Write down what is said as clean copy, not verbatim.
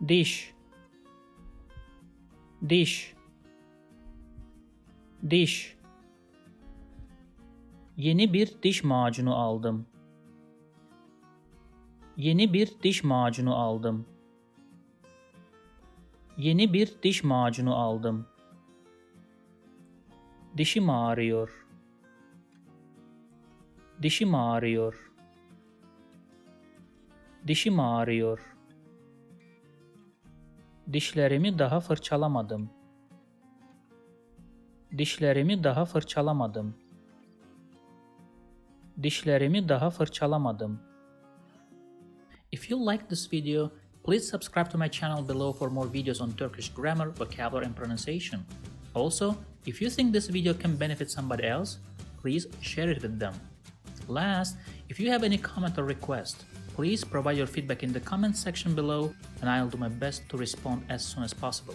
diş, diş, diş. Yeni bir diş macunu aldım. Yeni bir diş macunu aldım. Yeni bir diş macunu aldım. Dişim ağrıyor. Dişim ağrıyor. Dişim ağrıyor. Dişlerimi daha fırçalamadım. Dişlerimi daha fırçalamadım. Dişlerimi daha fırçalamadım. If you like this video, please subscribe to my channel below for more videos on Turkish grammar, vocabulary, and pronunciation. Also, if you think this video can benefit somebody else, please share it with them. Last, if you have any comment or request, please provide your feedback in the comment section below and I'll do my best to respond as soon as possible.